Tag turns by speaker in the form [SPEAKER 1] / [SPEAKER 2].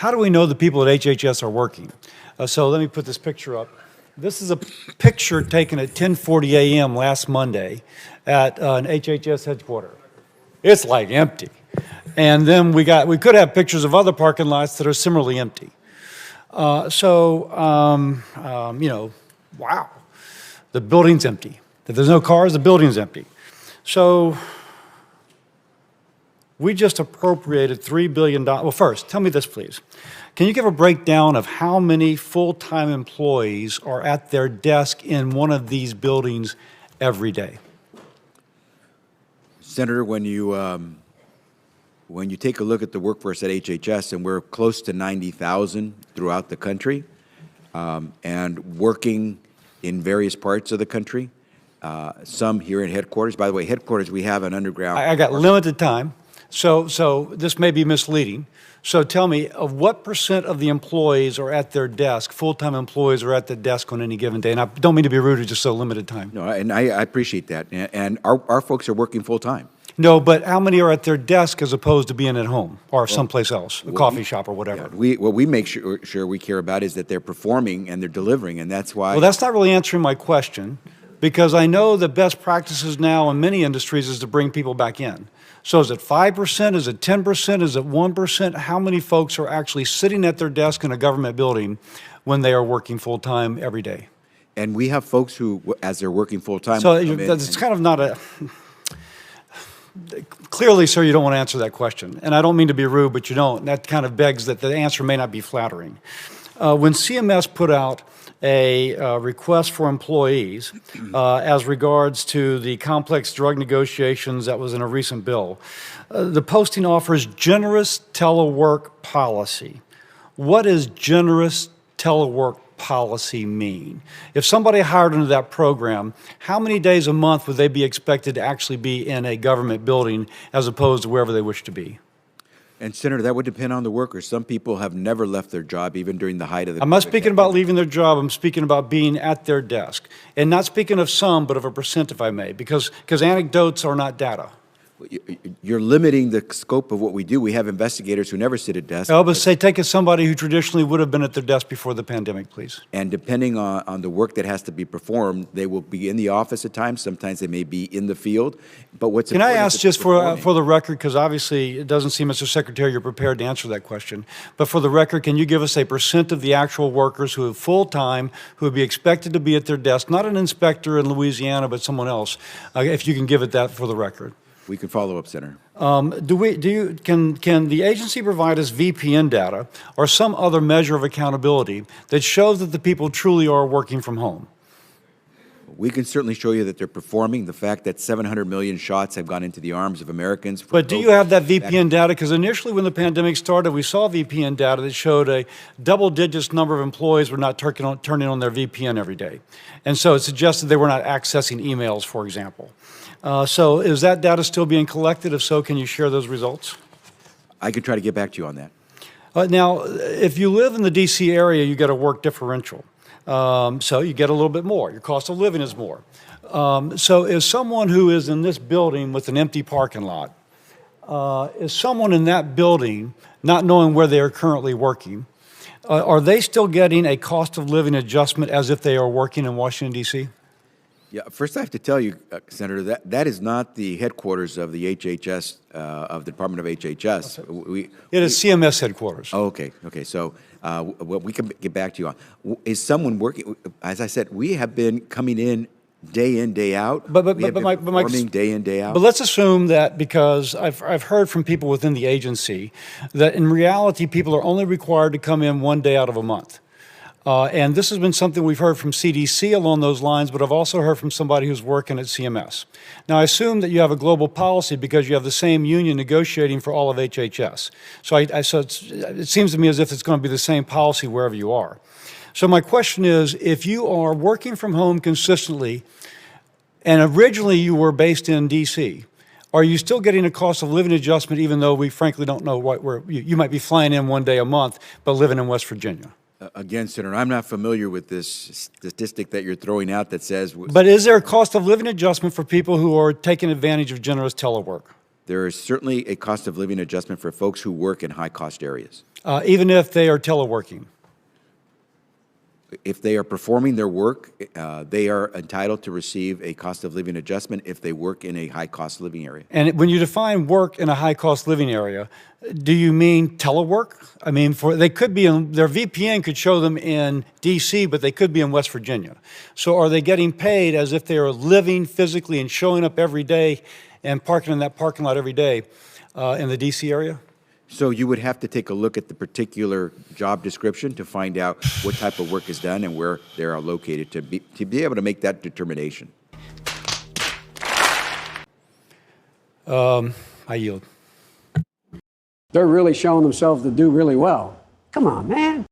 [SPEAKER 1] how do we know the people at HHS are working? So let me put this picture up. This is a picture taken at 10:40 a.m. last Monday at an HHS headquarters. It's like empty. And then we could have pictures of other parking lots that are similarly empty. You know, wow, the building's empty. If there's no cars, the building's empty. So we just appropriated $3 billion. Well, first, tell me this, please. Can you give a breakdown of how many full-time employees are at their desk in one of these buildings every day?
[SPEAKER 2] Senator, when you take a look at the workforce at HHS, and we're close to 90,000 throughout the country, and working in various parts of the country, some here in headquarters. By the way, headquarters, we have an underground.
[SPEAKER 1] I got limited time, so this may be misleading. So tell me, of what percent of the employees are at their desk, full-time employees are at the desk on any given day? And I don't mean to be rude, it's just so limited time.
[SPEAKER 2] No, and I appreciate that. And our folks are working full-time.
[SPEAKER 1] No, but how many are at their desk as opposed to being at home or someplace else, a coffee shop or whatever?
[SPEAKER 2] Yeah, what we make sure we care about is that they're performing and they're delivering, and that's why.
[SPEAKER 1] Well, that's not really answering my question, because I know the best practices now in many industries is to bring people back in. So is it 5%? Is it 10%? Is it 1%? How many folks are actually sitting at their desk in a government building when they are working full-time every day?
[SPEAKER 2] And we have folks who, as they're working full-time.
[SPEAKER 1] So it's kind of not a... Clearly, sir, you don't want to answer that question. And I don't mean to be rude, but you don't. And that kind of begs that the answer may not be flattering. When CMS put out a request for employees as regards to the complex drug negotiations that was in a recent bill, the posting offers generous telework policy. What does generous telework policy mean? If somebody hired into that program, how many days a month would they be expected to actually be in a government building as opposed to wherever they wish to be?
[SPEAKER 2] And Senator, that would depend on the workers. Some people have never left their job, even during the height of the.
[SPEAKER 1] I'm not speaking about leaving their job. I'm speaking about being at their desk, and not speaking of some, but of a percent, if I may, because anecdotes are not data.
[SPEAKER 2] You're limiting the scope of what we do. We have investigators who never sit at desks.
[SPEAKER 1] Oh, but say, take as somebody who traditionally would have been at their desk before the pandemic, please.
[SPEAKER 2] And depending on the work that has to be performed, they will be in the office at times. Sometimes they may be in the field. But what's
[SPEAKER 1] Can I ask just for the record, because obviously it doesn't seem, Mr. Secretary, you're prepared to answer that question. But for the record, can you give us a percent of the actual workers who are full-time, who would be expected to be at their desk, not an inspector in Louisiana, but someone else, if you can give it that for the record?
[SPEAKER 2] We can follow up, Senator.
[SPEAKER 1] Can the agency provide us VPN data or some other measure of accountability that shows that the people truly are working from home?
[SPEAKER 2] We can certainly show you that they're performing. The fact that 700 million shots have gone into the arms of Americans.
[SPEAKER 1] But do you have that VPN data? Because initially when the pandemic started, we saw VPN data that showed a double-digit number of employees were not turning on their VPN every day. And so it suggested they were not accessing emails, for example. So is that data still being collected? If so, can you share those results?
[SPEAKER 2] I could try to get back to you on that.
[SPEAKER 1] Now, if you live in the D.C. area, you get a work differential. So you get a little bit more. Your cost of living is more. So is someone who is in this building with an empty parking lot, is someone in that building not knowing where they are currently working, are they still getting a cost of living adjustment as if they are working in Washington, D.C.?
[SPEAKER 2] Yeah, first I have to tell you, Senator, that is not the headquarters of the HHS, of the Department of HHS.
[SPEAKER 1] It is CMS headquarters.
[SPEAKER 2] Oh, okay. So what we can get back to you on. Is someone working? As I said, we have been coming in, day out. Performing day in, day out.
[SPEAKER 1] But let's assume that, because I've heard from people within the agency that in reality people are only required to come in one day out of a month. And this has been something we've heard from CDC along those lines, but I've also heard from somebody who's working at CMS. Now, I assume that you have a global policy because you have the same union negotiating for all of HHS. So, it seems to me as if it's going to be the same policy wherever you are. So my question is, if you are working from home consistently, and originally you were based in D.C., are you still getting a cost of living adjustment even though we frankly don't know where you might be flying in one day a month but living in West Virginia?
[SPEAKER 2] Again, Senator, I'm not familiar with this statistic that you're throwing out that says.
[SPEAKER 1] But is there a cost of living adjustment for people who are taking advantage of generous telework?
[SPEAKER 2] there is certainly a cost of living adjustment for folks who work in high-cost areas.
[SPEAKER 1] Even if they are teleworking?
[SPEAKER 2] If they are performing their work, they are entitled to receive a cost of living adjustment if they work in a high-cost living area.
[SPEAKER 1] And when you define work in a high-cost living area, do you mean telework? I mean, they could be in, their VPN could show them in D.C., but they could be in West Virginia. So are they getting paid as if they are living physically and showing up every day and parking in that parking lot every day in the D.C. area?
[SPEAKER 2] So you would have to take a look at the particular job description to find out what type of work is done and where they are located to be able to make that determination.
[SPEAKER 1] I yield.
[SPEAKER 3] They're really showing themselves to do really well. Come on, man.